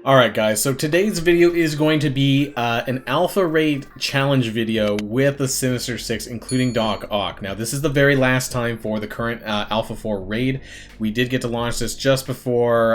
Alright guys, so today's video is going to be an Alpha Raid challenge video with the Sinister Six, including Doc Ock. Now this is the very last time for the current Alpha 4 raid. We did get to launch this just before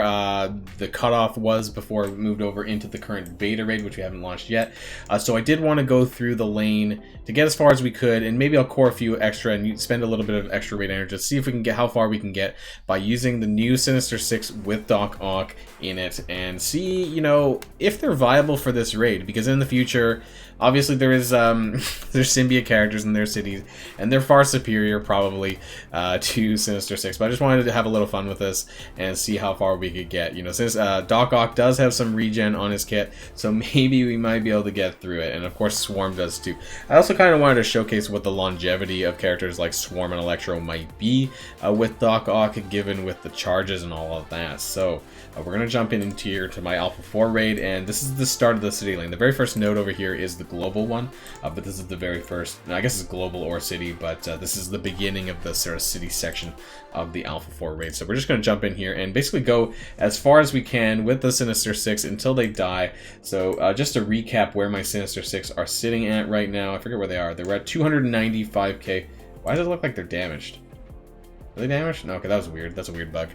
the cutoff was before we moved over into the current beta raid, which we haven't launched yet. So I did want to go through the lane to get as far as we could, and maybe I'll core a few extra and spend a little bit of extra raid energy to see if we can get how far we can get by using the new Sinister Six with Doc Ock in it, and see, you know, if they're viable for this raid, because in the future, obviously there is there's symbiote characters in their cities, and they're far superior probably to Sinister Six. But I just wanted to have a little fun with this and see how far we could get. You know, since Doc Ock does have some regen on his kit, so maybe we might be able to get through it. And of course, Swarm does too. I also kind of wanted to showcase what the longevity of characters like Swarm and Electro might be with Doc Ock, given with the charges and all of that. So we're gonna jump into here to my Alpha 4 raid, and this is the start of the city lane. The very first node over here is the global one, but this is the very first, I guess it's global or city, but this is the beginning of the sort of city section of the Alpha 4 raid. So we're just gonna jump in here and basically go as far as we can with the Sinister Six until they die. So just to recap where my Sinister Six are sitting at right now, I forget where they are. They're at 295k. Why does it look like they're damaged? Are they damaged? No, okay, that was weird. That's a weird bug.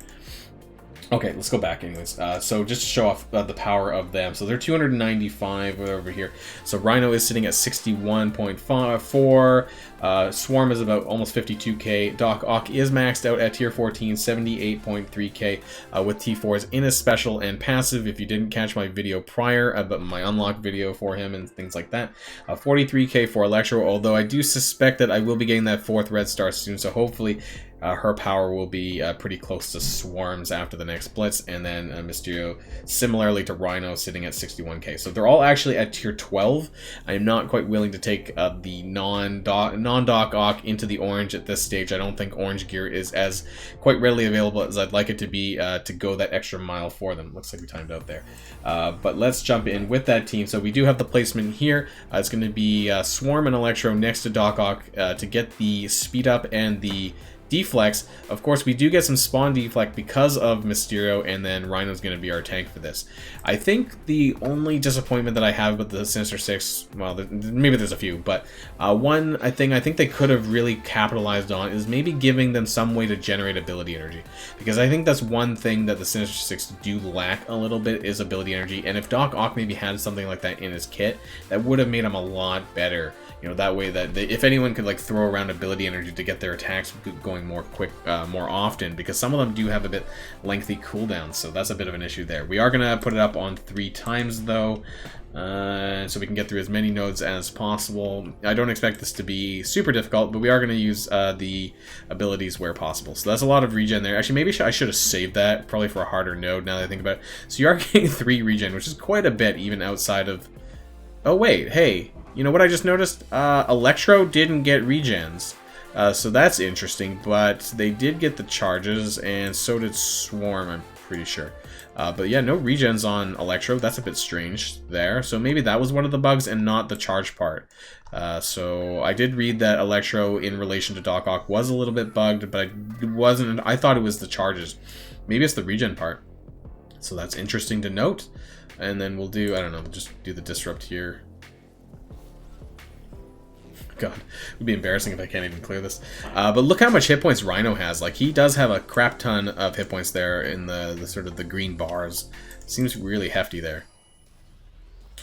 Okay, let's go back anyways. So just to show off the power of them. So they're 295 over here. So Rhino is sitting at 61.4. Swarm is about almost 52k. Doc Ock is maxed out at tier 14, 78.3k with T4s in his special and passive. If you didn't catch my video prior about my unlock video for him and things like that. 43k for Electro, although I do suspect that I will be getting that 4th red star soon. So hopefully her power will be pretty close to Swarm's after the next blitz, and then Mysterio, similarly to Rhino, sitting at 61k. So they're all actually at tier 12. I am not quite willing to take the non-Doc Ock into the orange at this stage. I don't think orange gear is as quite readily available as I'd like it to be to go that extra mile for them. Looks like we timed out there. But let's jump in with that team. So we do have the placement here. It's going to be Swarm and Electro next to Doc Ock to get the speed up and the deflex. Of course, we do get some spawn deflect because of Mysterio, and then Rhino's going to be our tank for this. I think the only disappointment that I have with the Sinister Six, well, maybe there's a few, but one I think they could have really capitalized on is maybe giving them some way to generate ability energy, because I think that's one thing that the Sinister Six do lack a little bit, is ability energy. And if Doc Ock maybe had something like that in his kit, that would have made him a lot better. You know, that way that if anyone could like throw around ability energy to get their attacks going more quick, more often, because some of them do have a bit lengthy cooldowns, so that's a bit of an issue there. We are gonna put it up on 3 times though, so we can get through as many nodes as possible. I don't expect this to be super difficult, but we are gonna use the abilities where possible. So that's a lot of regen there. Actually, maybe I should have saved that probably for a harder node now that I think about it. So you are getting 3 regen, which is quite a bit even outside of. Oh wait, hey. You know what I just noticed? Electro didn't get regens, so that's interesting, but they did get the charges, and so did Swarm, I'm pretty sure. But yeah, no regens on Electro. That's a bit strange there, so maybe that was one of the bugs and not the charge part. So I did read that Electro in relation to Doc Ock was a little bit bugged, but I thought it was the charges. Maybe it's the regen part. So that's interesting to note. And then we'll do, I don't know, just do the disrupt here. God, it would be embarrassing if I can't even clear this. But look how much hit points Rhino has. Like, he does have a crap ton of hit points there in the sort of the green bars. Seems really hefty there.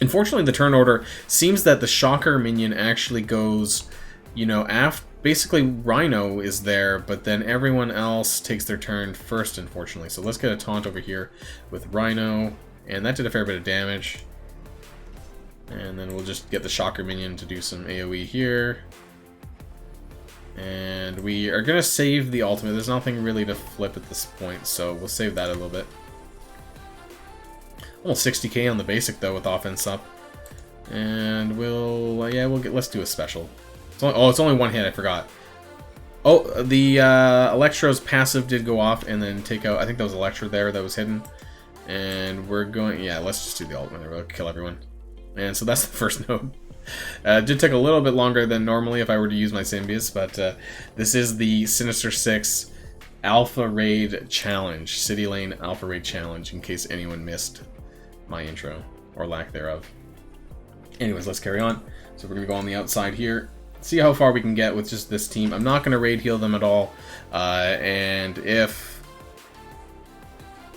Unfortunately, the turn order seems that the Shocker minion actually goes, you know, basically Rhino is there, but then everyone else takes their turn first, unfortunately. So let's get a taunt over here with Rhino, and that did a fair bit of damage. And then we'll just get the Shocker minion to do some AoE here. And we are going to save the ultimate. There's nothing really to flip at this point, so we'll save that a little bit. Almost 60k on the basic, though, with offense up. And let's do a special. It's only one hit, I forgot. Oh, the Electro's passive did go off and then take out, I think that was Electro there that was hidden. And we're going, yeah, let's just do the ultimate. We'll kill everyone. And so that's the first node. It did take a little bit longer than normally if I were to use my symbiotes, but this is the Sinister Six Alpha Raid Challenge, City Lane Alpha Raid Challenge, in case anyone missed my intro, or lack thereof. Anyways, let's carry on. So we're going to go on the outside here, see how far we can get with just this team. I'm not going to raid heal them at all, and if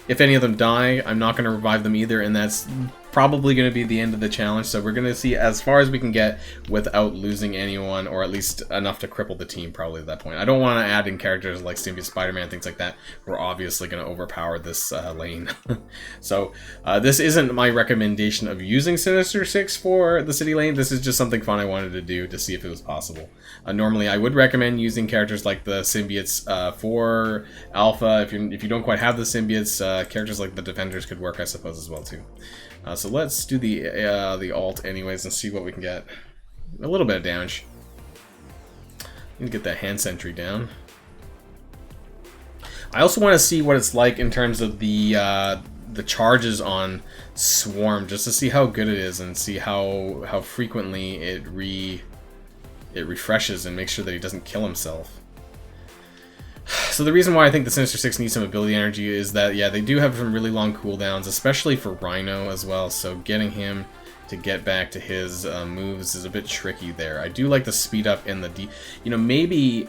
any of them die, I'm not going to revive them either, and that's probably going to be the end of the challenge. So we're going to see as far as we can get without losing anyone, or at least enough to cripple the team probably at that point. I don't want to add in characters like Symbiote Spider-Man, things like that. We're obviously going to overpower this lane. So this isn't my recommendation of using Sinister Six for the city lane. This is just something fun I wanted to do to see if it was possible. Normally I would recommend using characters like the symbiotes for alpha. If you don't quite have the symbiotes, characters like the defenders could work, I suppose, as well too. So let's do the alt anyways and see what we can get. A little bit of damage. Need to get that hand sentry down. I also want to see what it's like in terms of the charges on Swarm, just to see how good it is and see how frequently it refreshes and make sure that he doesn't kill himself. So the reason why I think the Sinister Six needs some ability energy is that, yeah, they do have some really long cooldowns, especially for Rhino as well, so getting him to get back to his moves is a bit tricky there. I do like the speed up and the maybe...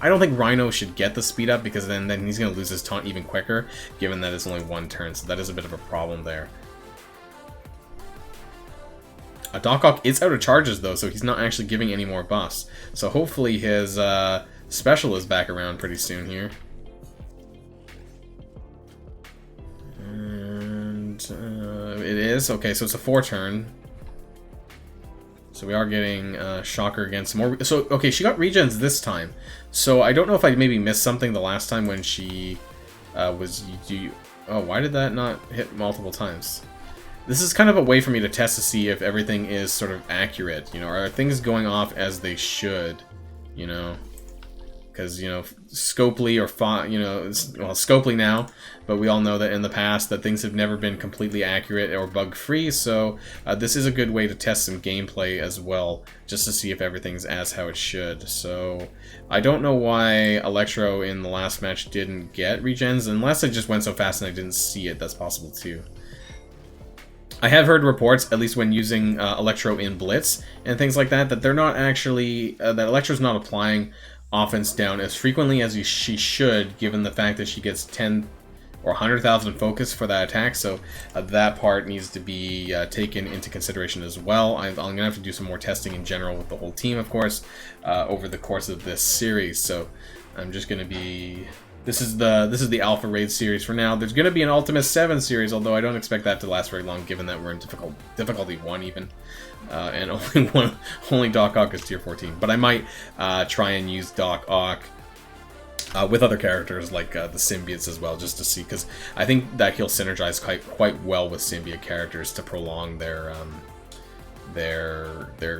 I don't think Rhino should get the speed up, because then he's going to lose his taunt even quicker, given that it's only one turn, so that is a bit of a problem there. Doc Ock is out of charges, though, so he's not actually giving any more buffs. So hopefully his special is back around pretty soon here. And it is. Okay, so it's a 4-turn. So we are getting Shocker against more. So, okay, she got regens this time. So I don't know if I maybe missed something the last time when she was... Oh, why did that not hit multiple times? This is kind of a way for me to test to see if everything is sort of accurate. You know, are things going off as they should? You know, because, you know, Scopely or Scopely now, but we all know that in the past that things have never been completely accurate or bug-free, so this is a good way to test some gameplay as well, just to see if everything's as how it should. So I don't know why Electro in the last match didn't get regens, unless it just went so fast and I didn't see it. That's possible too. I have heard reports, at least when using Electro in Blitz and things like that, that they're not actually, that Electro's not applying offense down as frequently as she should, given the fact that she gets 10 or 100,000 focus for that attack, so that part needs to be taken into consideration as well. I'm going to have to do some more testing in general with the whole team, of course, over the course of this series, so I'm just going to be... This is the Alpha Raid series for now. There's going to be an Ultimate 7 series, although I don't expect that to last very long, given that we're in difficulty 1 even. And only Doc Ock is tier 14. But I might try and use Doc Ock with other characters like the symbiotes as well, just to see, because I think that he'll synergize quite well with symbiote characters to prolong their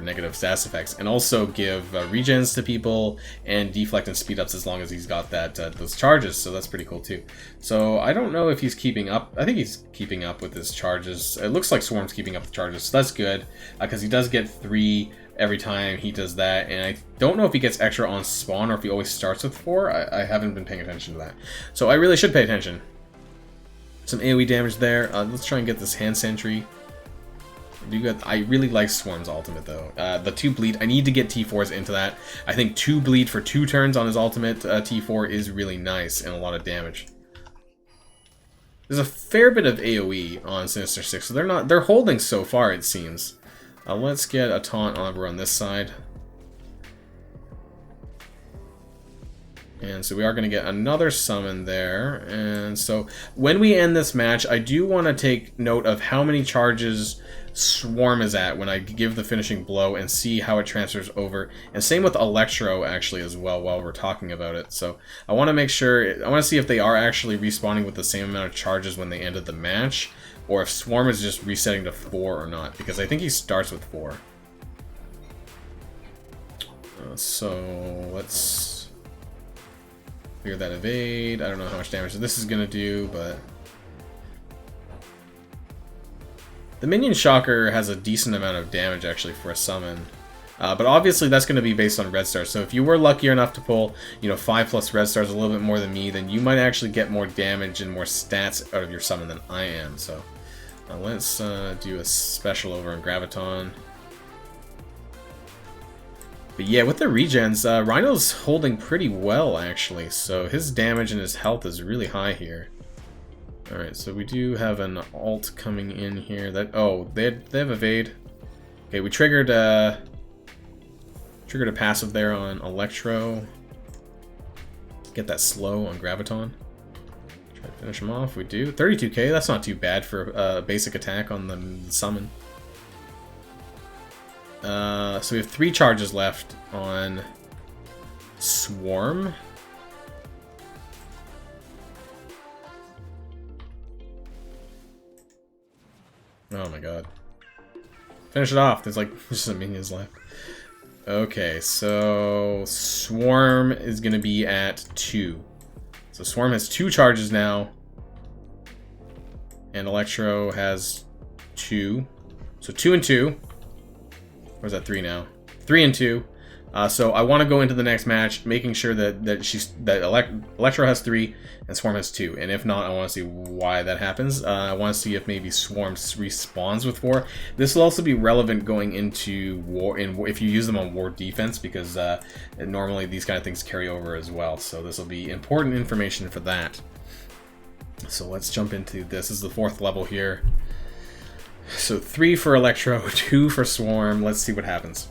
negative stats effects, and also give regens to people and deflect and speed ups as long as he's got that those charges, so that's pretty cool too. So I don't know if he's keeping up. I think he's keeping up with his charges. It looks like Swarm's keeping up with charges, so that's good, because he does get 3 every time he does that, and I don't know if he gets extra on spawn or if he always starts with 4. I haven't been paying attention to that, so I really should pay attention. Some AoE damage there. Let's try and get this hand sentry. I really like Swarm's ultimate though. The 2 bleed, I need to get T4s into that. I think 2 bleed for 2 turns on his ultimate T4 is really nice and a lot of damage. There's a fair bit of AoE on Sinister Six, so they're holding so far, it seems. Let's get a taunt over on this side. And so we are going to get another summon there. And so when we end this match, I do want to take note of how many charges Swarm is at when I give the finishing blow and see how it transfers over. And same with Electro actually as well while we're talking about it. So I want to make sure, I want to see if they are actually respawning with the same amount of charges when they ended the match, or if Swarm is just resetting to 4 or not, because I think he starts with 4. So let's clear that evade. I don't know how much damage this is going to do, but the minion shocker has a decent amount of damage actually for a summon. But obviously that's going to be based on red stars. So if you were lucky enough to pull, 5+ red stars, a little bit more than me, then you might actually get more damage and more stats out of your summon than I am. So Let's do a special over on Graviton. But yeah, with the regens, Rhino's holding pretty well, actually. So his damage and his health is really high here. Alright, so we do have an ult coming in here. Oh, they have evade. Okay, we triggered a passive there on Electro. Get that slow on Graviton. Try to finish him off. We do. 32k, that's not too bad for a basic attack on the summon. So we have 3 charges left on Swarm. Oh my god. Finish it off. There's like just some minions left. Okay, so Swarm is going to be at 2. So Swarm has 2 charges now. And Electro has 2. So 2 and 2. Or is that 3 now? 3 and 2. So I want to go into the next match making sure that Electro has 3 and Swarm has 2. And if not, I want to see why that happens. I want to see if maybe Swarm respawns with 4. This will also be relevant going into war if you use them on war defense, because normally these kind of things carry over as well. So this will be important information for that. So let's jump into this. This is the 4th level here. So 3 for Electro, 2 for Swarm. Let's see what happens.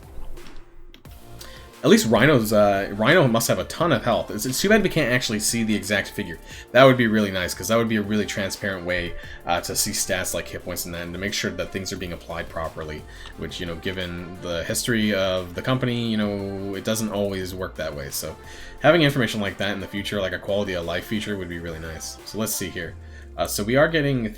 At least Rhino must have a ton of health. It's too bad we can't actually see the exact figure. That would be really nice, because that would be a really transparent way to see stats like hit points and that, and to make sure that things are being applied properly. Which, you know, given the history of the company, you know, it doesn't always work that way. So having information like that in the future, like a quality of life feature, would be really nice. So let's see here. So we are getting...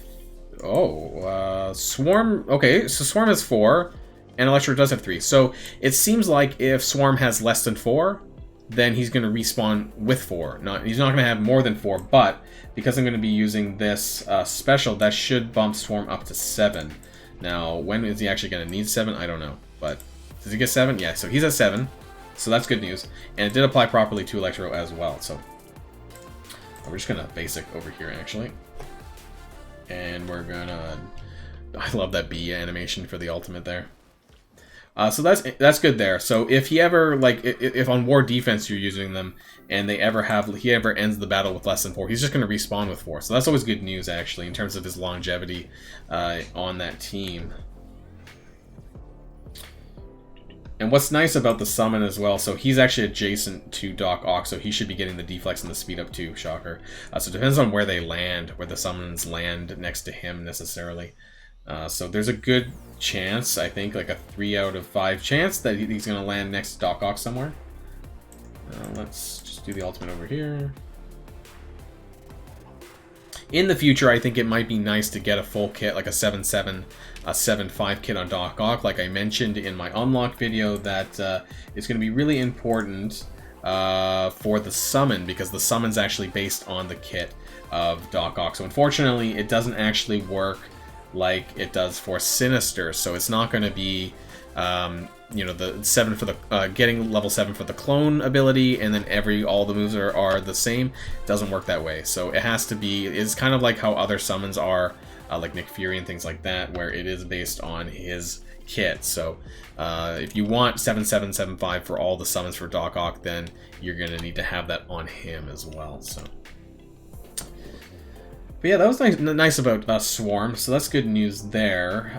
Swarm... Okay, so Swarm has 4. And Electro does have 3. So it seems like if Swarm has less than 4, then he's going to respawn with 4. He's not going to have more than 4, but because I'm going to be using this special, that should bump Swarm up to 7. Now, when is he actually going to need 7? I don't know. But does he get 7? Yeah, so he's at 7. So that's good news. And it did apply properly to Electro as well. So we're just going to basic over here, actually. And we're going to... I love that bee animation for the ultimate there. So that's good there. So if he ever, like, if on war defense you're using them, and he ever ends the battle with less than 4, he's just going to respawn with 4. So that's always good news, actually, in terms of his longevity on that team. And what's nice about the summon as well, so he's actually adjacent to Doc Ock, so he should be getting the deflex and the speed up too, shocker. So it depends on where they land, where the summons land next to him necessarily. So there's a good chance, I think, like a 3 out of 5 chance that he's going to land next to Doc Ock somewhere. Let's just do the ultimate over here. In the future, I think it might be nice to get a full kit, like a 7-7, a 7-5 kit on Doc Ock. Like I mentioned in my unlock video, that it's going to be really important for the summon, because the summon's actually based on the kit of Doc Ock. So unfortunately, it doesn't actually work like it does for Sinister, so it's not going to be, you know, the 7 for the getting level 7 for the clone ability, and then all the moves are the same. It doesn't work that way. So it has to be. It's kind of like how other summons are, like Nick Fury and things like that, where it is based on his kit. So if you want 7-7, 7-5 for all the summons for Doc Ock, then you're going to need to have that on him as well. So. But yeah, that was nice about Swarm, so that's good news there.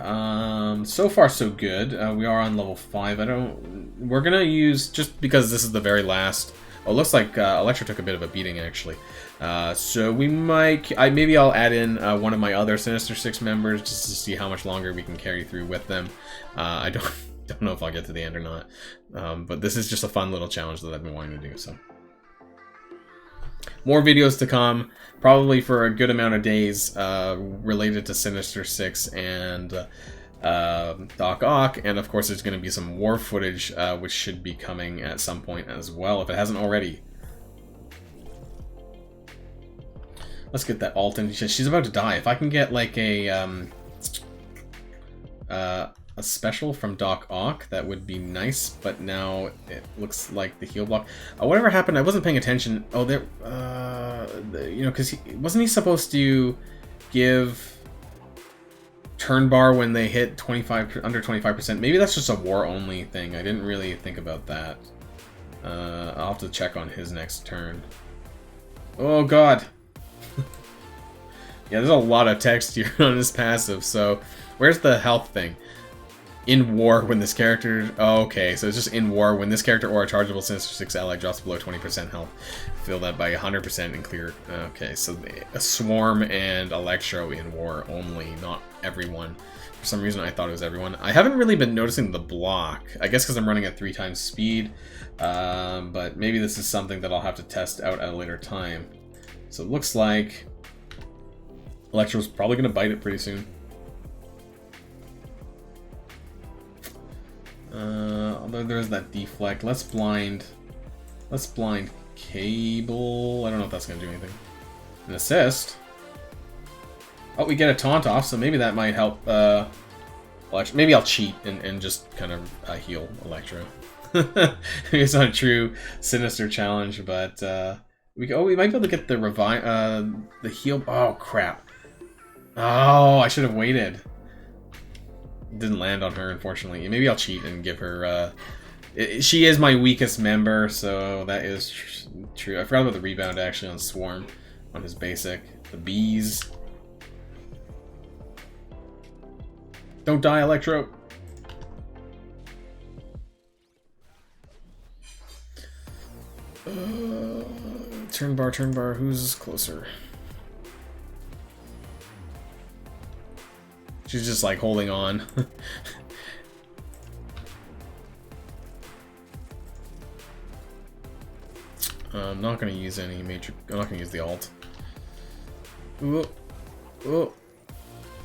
So far, so good. We are on level 5. We're gonna use, just because this is the very last. Oh, it looks like Electro took a bit of a beating actually. So we might. Maybe I'll add in one of my other Sinister 6 members just to see how much longer we can carry through with them. I don't know if I'll get to the end or not. But this is just a fun little challenge that I've been wanting to do. So. More videos to come, probably for a good amount of days, related to Sinister 6 and Doc Ock, and of course there's going to be some war footage, which should be coming at some point as well, if it hasn't already. Let's get that ult in. She's about to die. If I can get like a special from Doc Ock, that would be nice, but now it looks like the heal block. Whatever happened, I wasn't paying attention. Oh, there, you know, because wasn't he supposed to give... turn bar when they hit 25 under 25%. Maybe that's just a war only thing. I didn't really think about that. I'll have to check on his next turn. Oh god. Yeah, there's a lot of text here on his passive. So where's the health thing? In war when this character... Oh, okay, so it's just in war when this character or a chargeable Sinister 6 ally drops below 20% health. Fill that by 100% and clear. Okay, so a Swarm and Electro in war only, not everyone. For some reason I thought it was everyone. I haven't really been noticing the block. I guess because I'm running at 3 times speed. But maybe this is something that I'll have to test out at a later time. So it looks like Electro's probably going to bite it pretty soon. Although there's that deflect. Let's blind Cable. I don't know if that's gonna do anything. An assist. Oh, we get a taunt off, so maybe that might help. Maybe I'll cheat and just kind of heal Electro. It's not a true Sinister challenge, but we might be able to get the revive, the heal. Oh crap! Oh, I should have waited. Didn't land on her, unfortunately. Maybe I'll cheat and give her... she is my weakest member, so that is true. I forgot about the rebound, actually, on Swarm. On his basic. The bees. Don't die, Electro! Turn bar. Who's closer? She's just like holding on. I'm not gonna use any major. I'm not gonna use the ult. Ooh. We're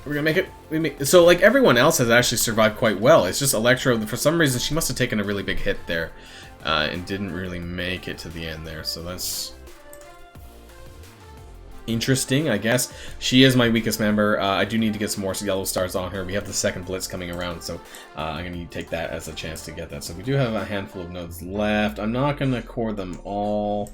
gonna make it. So like everyone else has actually survived quite well. It's just Electro. For some reason, she must have taken a really big hit there, and didn't really make it to the end there. So that's interesting, I guess. She is my weakest member. I do need to get some more yellow stars on her. We have the second blitz coming around, so I'm going to take that as a chance to get that. So we do have a handful of nodes left. I'm not going to core them all.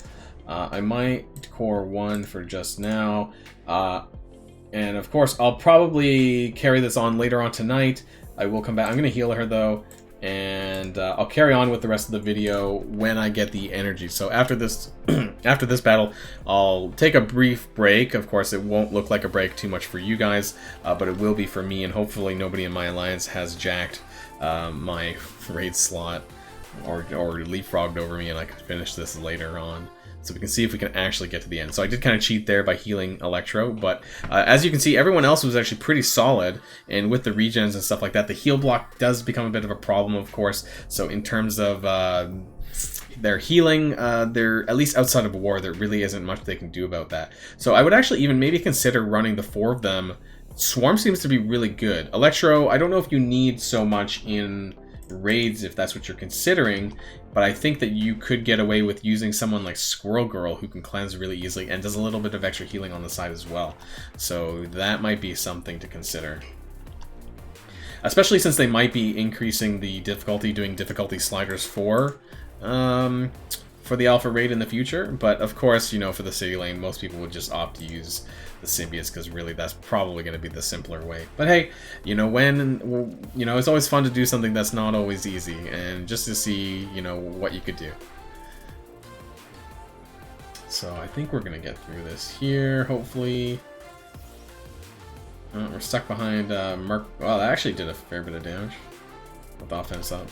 I might core one for just now. And of course, I'll probably carry this on later on tonight. I will come back. I'm going to heal her, though. And I'll carry on with the rest of the video when I get the energy. So after this after this battle, I'll take a brief break. Of course, it won't look like a break too much for you guys, but it will be for me, and hopefully nobody in my alliance has jacked my raid slot or leapfrogged over me, and I can finish this later on. So we can see if we can actually get to the end. So I did kind of cheat there by healing Electro, but as you can see, everyone else was actually pretty solid, and with the regens and stuff like that, the heal block does become a bit of a problem, of course. So in terms of their healing, they're at least outside of war, there really isn't much they can do about that. So I would actually even maybe consider running the 4 of them. Swarm seems to be really good. Electro, I don't know if you need so much in raids if that's what you're considering, but I think that you could get away with using someone like Squirrel Girl, who can cleanse really easily and does a little bit of extra healing on the side as well. So that might be something to consider. Especially since they might be increasing the difficulty, doing difficulty sliders for the alpha raid in the future. But of course, you know, for the city lane, most people would just opt to use the symbiotes because really that's probably going to be the simpler way. But hey, you know, it's always fun to do something that's not always easy, and just to see, you know, what you could do. So I think we're going to get through this here, hopefully. We're stuck behind Merc. Well, that actually did a fair bit of damage with offense up.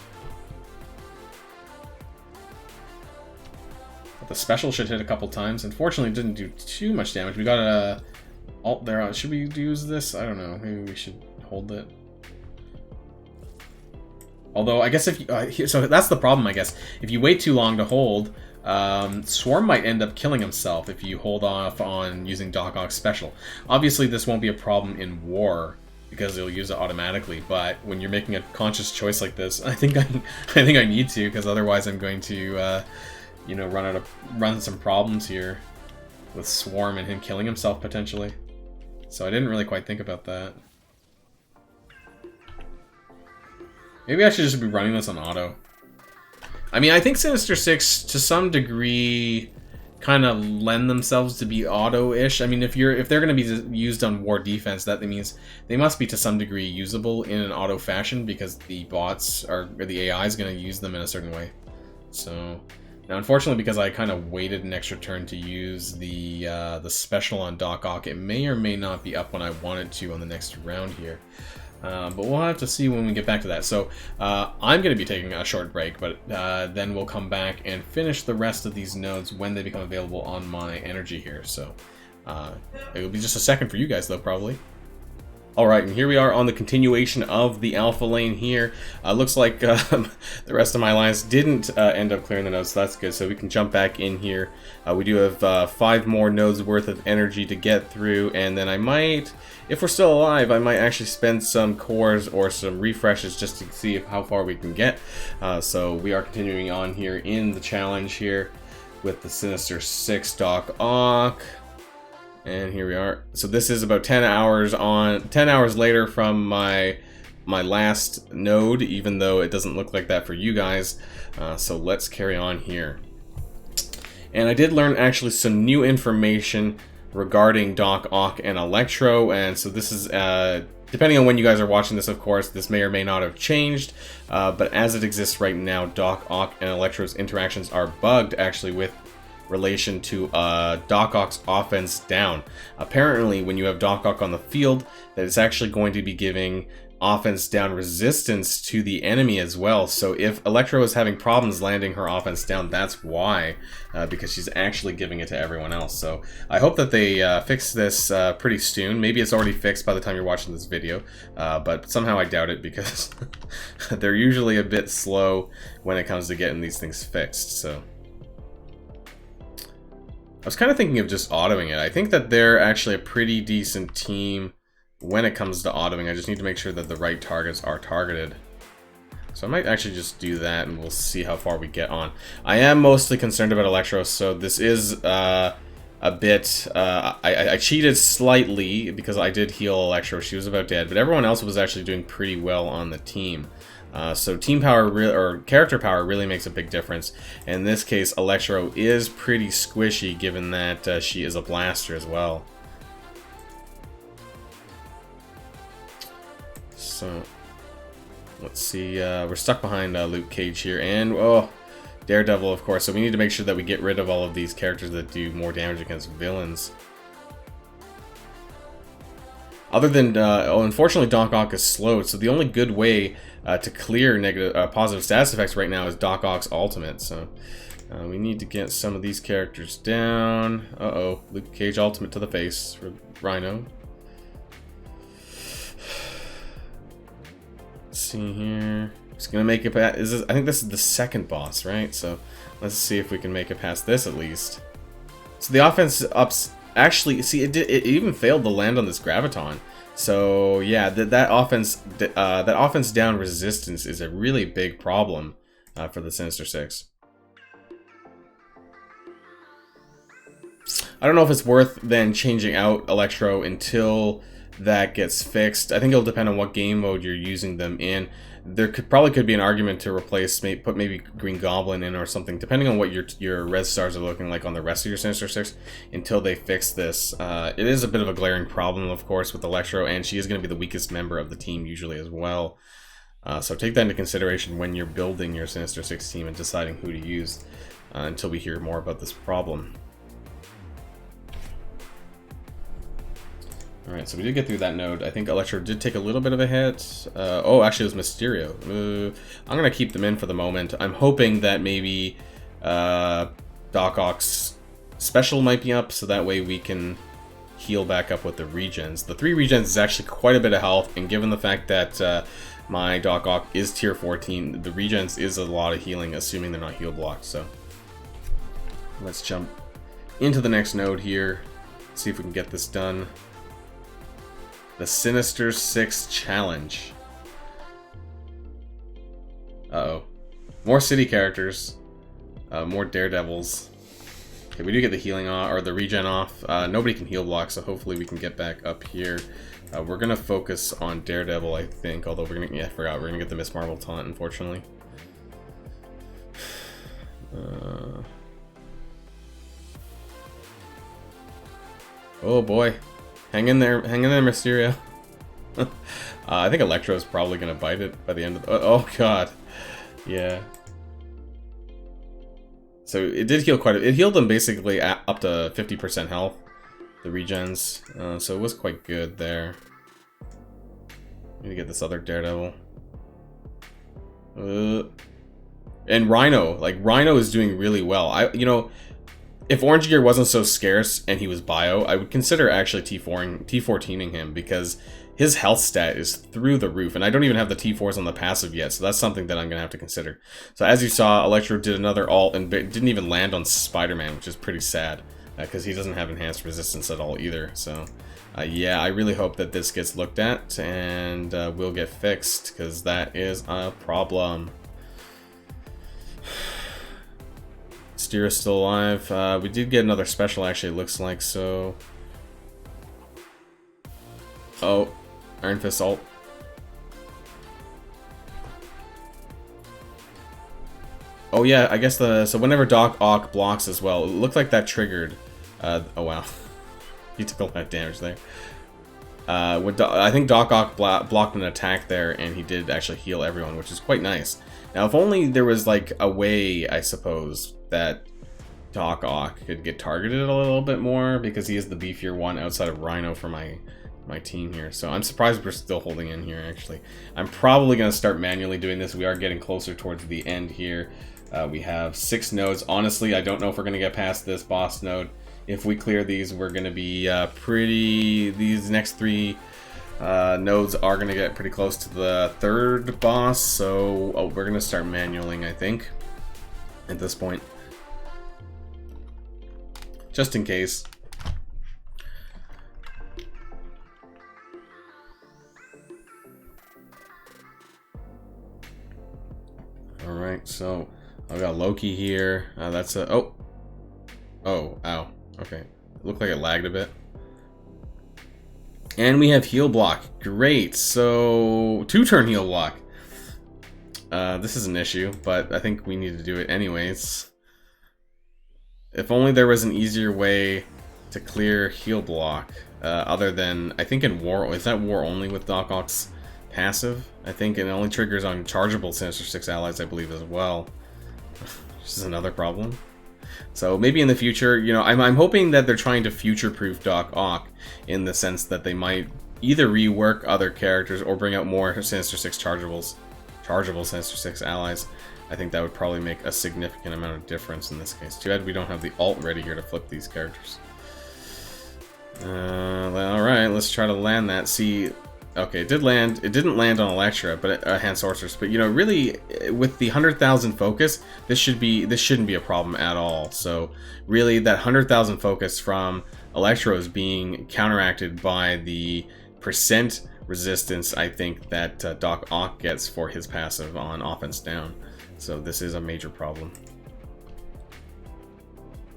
But the special should hit a couple times. Unfortunately, it didn't do too much damage. We got a ult there. Should we use this? I don't know. Maybe we should hold it. Although, I guess if you, so that's the problem, I guess. If you wait too long to hold, Swarm might end up killing himself if you hold off on using Doc Ock special. Obviously, this won't be a problem in war because it'll use it automatically. But when you're making a conscious choice like this, I think I need to, because otherwise I'm going to, you know, run some problems here with Swarm and him killing himself potentially. So I didn't really quite think about that. Maybe I should just be running this on auto. I mean, I think Sinister 6, to some degree, kind of lend themselves to be auto-ish. I mean, if they're going to be used on war defense, that means they must be to some degree usable in an auto fashion, because the bots or the AI is going to use them in a certain way. So now, unfortunately, because I kind of waited an extra turn to use the special on Doc Ock, it may or may not be up when I wanted to on the next round here. But we'll have to see when we get back to that. So I'm going to be taking a short break, but then we'll come back and finish the rest of these nodes when they become available on my energy here. So it'll be just a second for you guys, though, probably. Alright, and here we are on the continuation of the alpha lane here. Looks like the rest of my alliance didn't end up clearing the nodes, so that's good. So we can jump back in here. We do have 5 more nodes worth of energy to get through, and then I might, if we're still alive, I might actually spend some cores or some refreshes just to see how far we can get. So we are continuing on here in the challenge here with the Sinister 6 Doc Ock. And here we are. So this is about 10 hours later from my last node, even though it doesn't look like that for you guys. So let's carry on here. And I did learn actually some new information regarding Doc Ock and Electro, and so this is depending on when you guys are watching this, of course, this may or may not have changed, but as it exists right now, Doc Ock and Electro's interactions are bugged actually with relation to Doc Ock's offense down. Apparently, when you have Doc Ock on the field, that it's actually going to be giving offense down resistance to the enemy as well. So if Electro is having problems landing her offense down, that's why, because she's actually giving it to everyone else. So I hope that they fix this pretty soon. Maybe it's already fixed by the time you're watching this video, but somehow I doubt it, because they're usually a bit slow when it comes to getting these things fixed. So I was kind of thinking of just autoing it. I think that they're actually a pretty decent team when it comes to autoing. I just need to make sure that the right targets are targeted. So I might actually just do that, and we'll see how far we get on. I am mostly concerned about Electro, so this is a bit... I cheated slightly because I did heal Electro. She was about dead, but everyone else was actually doing pretty well on the team. So team power or character power really makes a big difference. In this case, Electro is pretty squishy, given that she is a blaster as well. So let's see. We're stuck behind Luke Cage here, and oh, Daredevil, of course. So we need to make sure that we get rid of all of these characters that do more damage against villains. Other than, unfortunately, Doc Ock is slowed, so the only good way to clear negative, positive status effects right now is Doc Ock's ultimate. So we need to get some of these characters down. Uh-oh, Luke Cage ultimate to the face for Rhino. Let's see here. It's gonna make it past. I think this is the second boss, right? So let's see if we can make it past this at least. So the offense ups. Actually, see, it even failed to land on this graviton. So yeah, that offense down resistance is a really big problem for the Sinister 6. I don't know if it's worth then changing out Electro until that gets fixed. I think it'll depend on what game mode you're using them in. There probably could be an argument to replace, put maybe Green Goblin in or something, depending on what your red stars are looking like on the rest of your Sinister 6 until they fix this. It is a bit of a glaring problem, of course, with Electro, and she is going to be the weakest member of the team usually as well. So take that into consideration when you're building your Sinister 6 team and deciding who to use until we hear more about this problem. Alright, so we did get through that node. I think Electro did take a little bit of a hit. Oh, actually it was Mysterio. I'm going to keep them in for the moment. I'm hoping that maybe Doc Ock's special might be up, so that way we can heal back up with the regens. The 3 regens is actually quite a bit of health, and given the fact that my Doc Ock is tier 14, the regens is a lot of healing, assuming they're not heal blocked. So let's jump into the next node here, see if we can get this done. The Sinister 6 Challenge. Uh-oh. More city characters. More Daredevils. Okay, we do get the healing off, or the regen off. Nobody can heal block, so hopefully we can get back up here. We're gonna focus on Daredevil, I think, although we're gonna, yeah, I forgot, we're gonna get the Miss Marvel taunt, unfortunately. Oh boy. Hang in there, Mysterio. I think Electro's probably gonna bite it by the end of the... Oh god. Yeah. So it did heal quite a... It healed them basically at up to 50% health, the regens. So it was quite good there. Need to get this other Daredevil. And Rhino. Like, Rhino is doing really well. You know, if Orange Gear wasn't so scarce and he was bio, I would consider actually T14ing him, because his health stat is through the roof, and I don't even have the T4s on the passive yet, so that's something that I'm going to have to consider. So as you saw, Electro did another ult and didn't even land on Spider-Man, which is pretty sad, because he doesn't have enhanced resistance at all either. So yeah, I really hope that this gets looked at and will get fixed, because that is a problem. Steer's still alive. We did get another special, actually, it looks like, so... Oh, Iron Fist ult. Oh yeah, I guess so whenever Doc Ock blocks as well, it looked like that triggered... oh wow. He took a lot of damage there. I think Doc Ock blocked an attack there, and he did actually heal everyone, which is quite nice. Now, if only there was, like, a way, I suppose, that Doc Ock could get targeted a little bit more, because he is the beefier one outside of Rhino for my team here. So I'm surprised we're still holding in here, actually. I'm probably going to start manually doing this. We are getting closer towards the end here. We have 6 nodes. Honestly, I don't know if we're going to get past this boss node. If we clear these, we're going to be these next 3 nodes are going to get pretty close to the 3rd boss. So we're going to start manualing, I think, at this point. Just in case. Alright, so I've got Loki here. That's a... Oh! Oh, ow. Okay. Looked like it lagged a bit. And we have heal block. Great. So 2-turn heal block. This is an issue, but I think we need to do it anyways. If only there was an easier way to clear heal block. Other than, I think in War... Is that War only with Doc Ock's passive? I think it only triggers on chargeable Sinister Six allies, I believe, as well. Which is another problem. So maybe in the future, you know, I'm hoping that they're trying to future-proof Doc Ock in the sense that they might either rework other characters or bring out more Sinister Six chargeable Sinister Six allies. I think that would probably make a significant amount of difference in this case. Too bad we don't have the ult ready here to flip these characters. Alright, let's try to land that. See, okay, it did land. It didn't land on Elektra, but Hand Sorceress. But you know, really, with the 100,000 focus, this shouldn't be a problem at all. So really, that 100,000 focus from Elektra is being counteracted by the percent resistance, I think, that Doc Ock gets for his passive on offense down. So this is a major problem.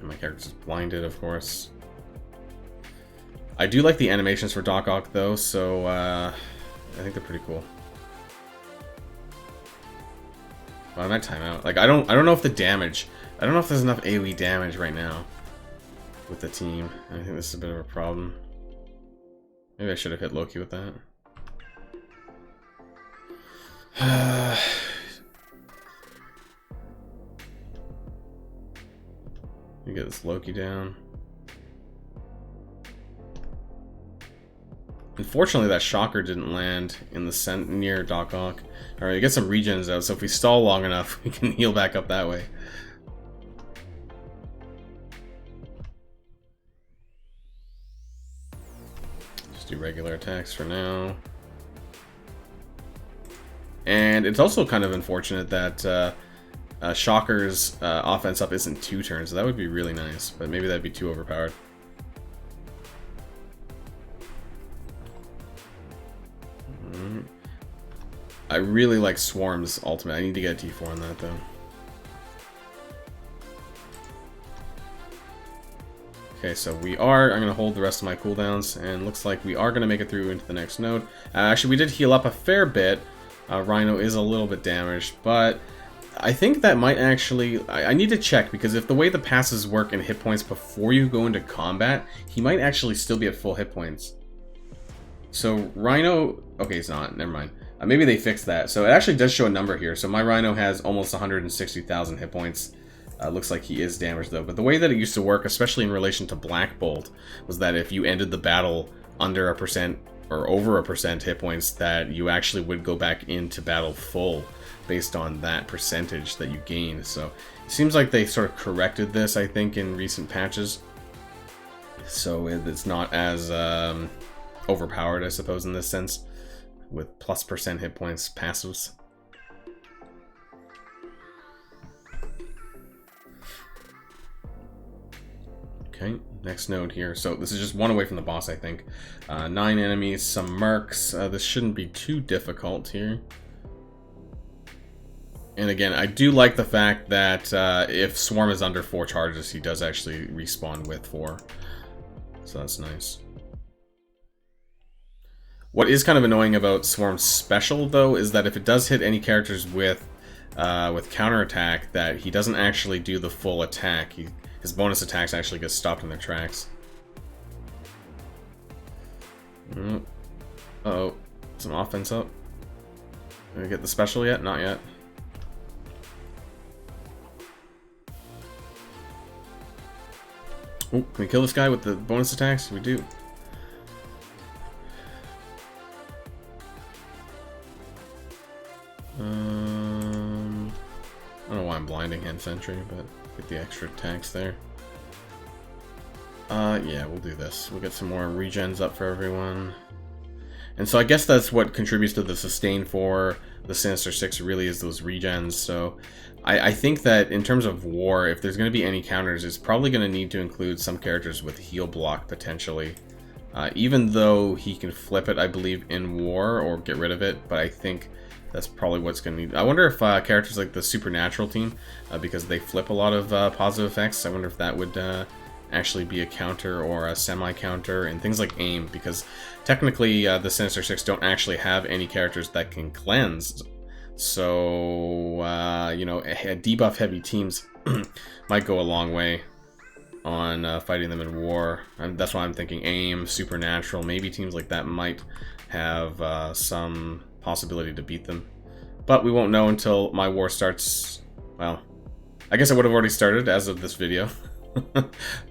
And my character's blinded, of course. I do like the animations for Doc Ock, though, so I think they're pretty cool. Well, I might time out. Like, I don't know if the damage... I don't know if there's enough AoE damage right now with the team. I think this is a bit of a problem. Maybe I should have hit Loki with that. Let me get this Loki down. Unfortunately, that shocker didn't land in the near Doc Ock. Alright, get some regens out, so if we stall long enough, we can heal back up that way. Just do regular attacks for now. And it's also kind of unfortunate that Shocker's offense up isn't 2 turns, so that would be really nice, but maybe that'd be too overpowered. I really like Swarm's ultimate. I need to get a T4 on that, though. Okay, so I'm going to hold the rest of my cooldowns, and looks like we are going to make it through into the next node. Actually, we did heal up a fair bit. Rhino is a little bit damaged, but I think that might actually... I need to check, because if the way the passes work in hit points before you go into combat, he might actually still be at full hit points. So Rhino... Okay, it's not. Never mind. Maybe they fixed that. So it actually does show a number here. So my Rhino has almost 160,000 hit points. Looks like he is damaged, though. But the way that it used to work, especially in relation to Black Bolt, was that if you ended the battle under 1% or over 1% hit points, that you actually would go back into battle full based on that percentage that you gained. So it seems like they sort of corrected this, I think, in recent patches. So it's not as overpowered, I suppose, in this sense, with +% hit points passives. Okay, next node here. So this is just one away from the boss, I think. 9 enemies, some mercs. This shouldn't be too difficult here. And again, I do like the fact that if Swarm is under 4 charges, he does actually respawn with 4. So that's nice. What is kind of annoying about Swarm's special, though, is that if it does hit any characters with counterattack, that he doesn't actually do the full attack. His bonus attacks actually get stopped in their tracks. Uh-oh. Some offense up. Did I get the special yet? Not yet. Oh, can we kill this guy with the bonus attacks? We do. I don't know why I'm blinding Hand Sentry, but get the extra attacks there. Yeah, we'll do this. We'll get some more regens up for everyone. And so I guess that's what contributes to the sustain for the Sinister Six, really, is those regens. So I think that in terms of war, if there's going to be any counters, it's probably going to need to include some characters with heal block, potentially. Even though he can flip it, I believe, in war, or get rid of it, but I think that's probably what's going to need. I wonder if characters like the Supernatural team, because they flip a lot of positive effects, I wonder if that would actually be a counter or a semi-counter, and things like aim, because technically the Sinister Six don't actually have any characters that can cleanse. So, you know, debuff-heavy teams might go a long way on fighting them in war. That's why I'm thinking aim, Supernatural, maybe teams like that might have some possibility to beat them. But we won't know until my war starts. Well, I guess it would have already started as of this video.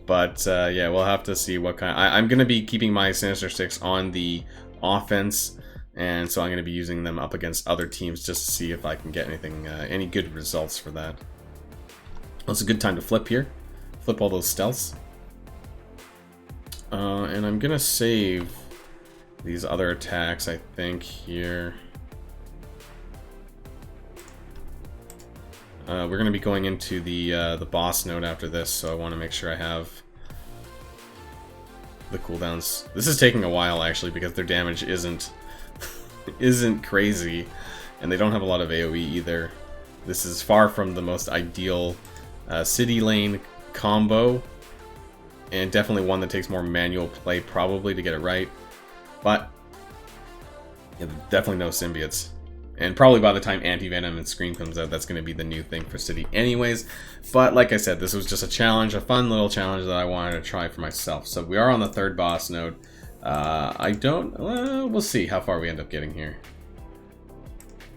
But yeah, we'll have to see what kind. I'm going to be keeping my Sinister Six on the offense, and so I'm going to be using them up against other teams just to see if I can get anything, any good results for that. Well, it's a good time to flip here. Flip all those stealths. And I'm going to save these other attacks, I think, here. We're going to be going into the boss node after this, so I want to make sure I have the cooldowns. This is taking a while, actually, because their damage isn't crazy, and they don't have a lot of AoE either. This is far from the most ideal city lane combo, and definitely one that takes more manual play, probably, to get it right. But yeah, definitely no symbiotes. And probably by the time Anti-Venom and Scream comes out, that's going to be the new thing for City anyways. But like I said, this was just a challenge, a fun little challenge that I wanted to try for myself. So we are on the 3rd boss node. We'll see how far we end up getting here.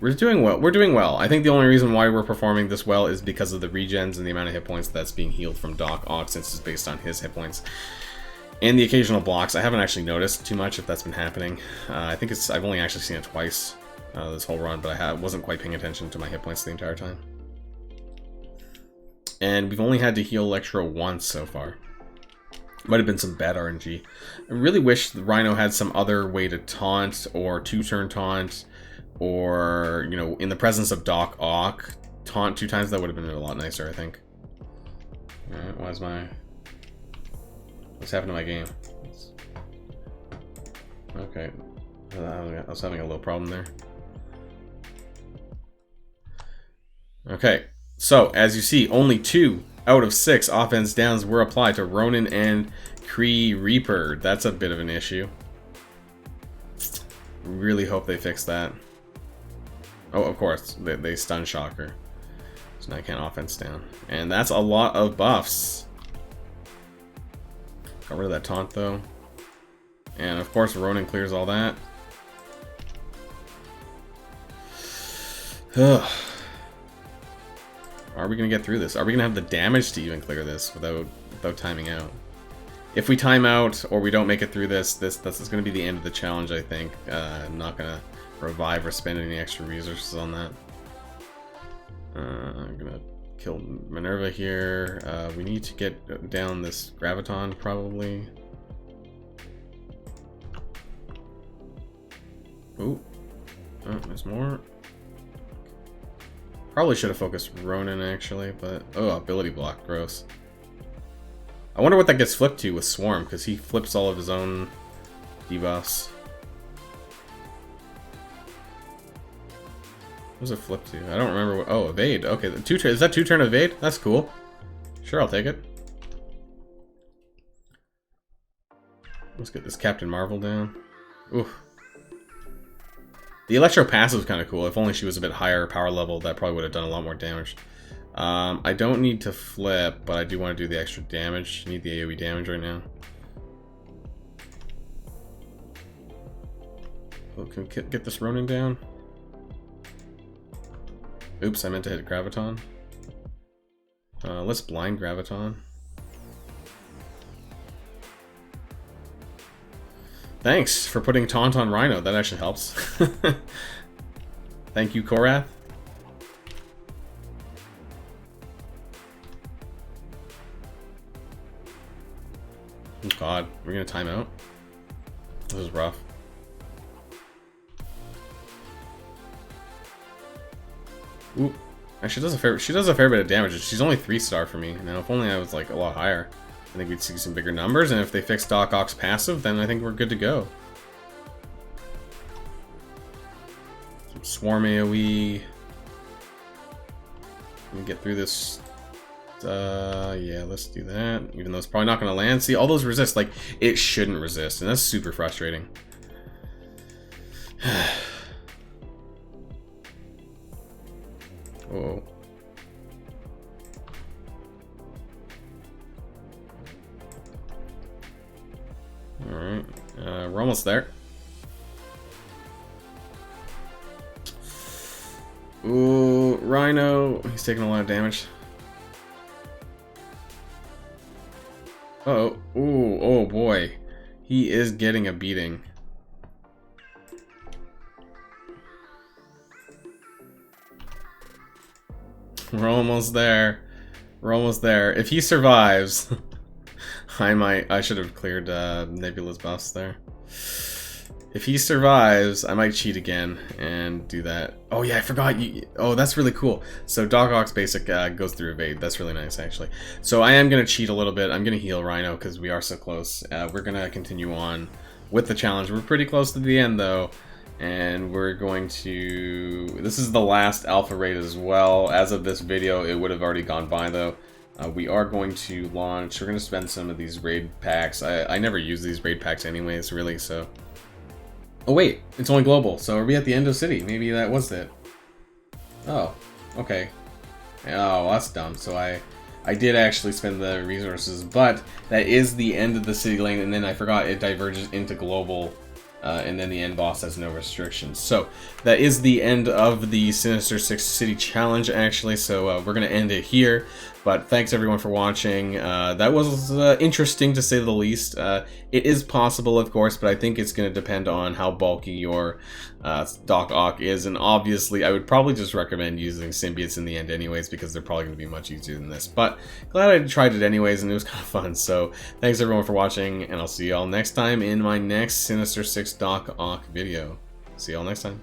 We're doing well. We're doing well. I think the only reason why we're performing this well is because of the regens and the amount of hit points that's being healed from Doc Ock, since it's based on his hit points. And the occasional blocks. I haven't actually noticed too much if that's been happening. I think I've only actually seen it twice this whole run, but I wasn't quite paying attention to my hit points the entire time. And we've only had to heal Electro once so far. Might have been some bad RNG. I really wish the Rhino had some other way to taunt, or 2-turn taunt, or, you know, in the presence of Doc Ock, taunt 2 times. That would have been a lot nicer, I think. Alright, what's happened to my game? Okay. I was having a little problem there. Okay, so as you see, only 2 out of 6 offense downs were applied to Ronin and Kree Reaper. That's a bit of an issue. Really hope they fix that. Oh, of course, they stun Shocker. So now I can't offense down. And that's a lot of buffs. Got rid of that taunt though. And of course Ronin clears all that. Ugh. Are we gonna get through this? Are we gonna have the damage to even clear this without timing out? If we time out or we don't make it through this is gonna be the end of the challenge, I think. I'm not gonna revive or spend any extra resources on that. I'm gonna kill Minerva here. We need to get down this Graviton probably. Ooh. Oh, there's more. Probably should have focused Ronin actually, but oh, ability block, gross. I wonder what that gets flipped to with Swarm, because he flips all of his own debuffs. What does it flip to? I don't remember what. Oh, evade. Okay, is that 2-turn evade? That's cool. Sure, I'll take it. Let's get this Captain Marvel down. Oof. The Electro passive is kind of cool. If only she was a bit higher power level, that probably would have done a lot more damage. I don't need to flip, but I do want to do the extra damage. I need the AoE damage right now. Oh, can we get this Ronin down? Oops, I meant to hit Graviton. Let's blind Graviton. Thanks for putting taunt on Rhino. That actually helps. Thank you, Korath. Oh God, we're gonna time out. This is rough. Ooh, actually, she does a fair bit of damage. She's only 3-star for me now. If only I was like a lot higher, I think we'd see some bigger numbers. And if they fix Doc Ock's passive, then I think we're good to go. Some Swarm AoE. Let me get through this. Yeah, let's do that. Even though it's probably not going to land. See, all those resist. Like, it shouldn't resist, and that's super frustrating. Whoa. Alright, we're almost there. Ooh, Rhino. He's taking a lot of damage. Uh-oh. Ooh, oh boy. He is getting a beating. We're almost there. We're almost there. If he survives, I should have cleared Nebula's buffs there. If he survives, I might cheat again and do that. Oh yeah, I forgot. Oh, that's really cool. So Doc Ock's basic goes through evade. That's really nice, actually. So I am going to cheat a little bit. I'm going to heal Rhino because we are so close. We're going to continue on with the challenge. We're pretty close to the end, though. And we're going to... This is the last alpha raid as well. As of this video, it would have already gone by, though. We are going to launch... We're going to spend some of these raid packs. I never use these raid packs anyways, really, so... Oh wait, it's only global, so are we at the end of city? Maybe that was it. Oh, okay. Oh, that's dumb. So I did actually spend the resources, but that is the end of the city lane, and then I forgot it diverges into global, and then the end boss has no restrictions. So that is the end of the Sinister 6 City Challenge, actually, so we're going to end it here. But thanks everyone for watching. That was interesting to say the least. It is possible, of course, but I think it's going to depend on how bulky your Doc Ock is. And obviously, I would probably just recommend using symbiotes in the end anyways, because they're probably going to be much easier than this. But glad I tried it anyways, and it was kind of fun. So thanks everyone for watching, and I'll see y'all next time in my next Sinister 6 Doc Ock video. See y'all next time.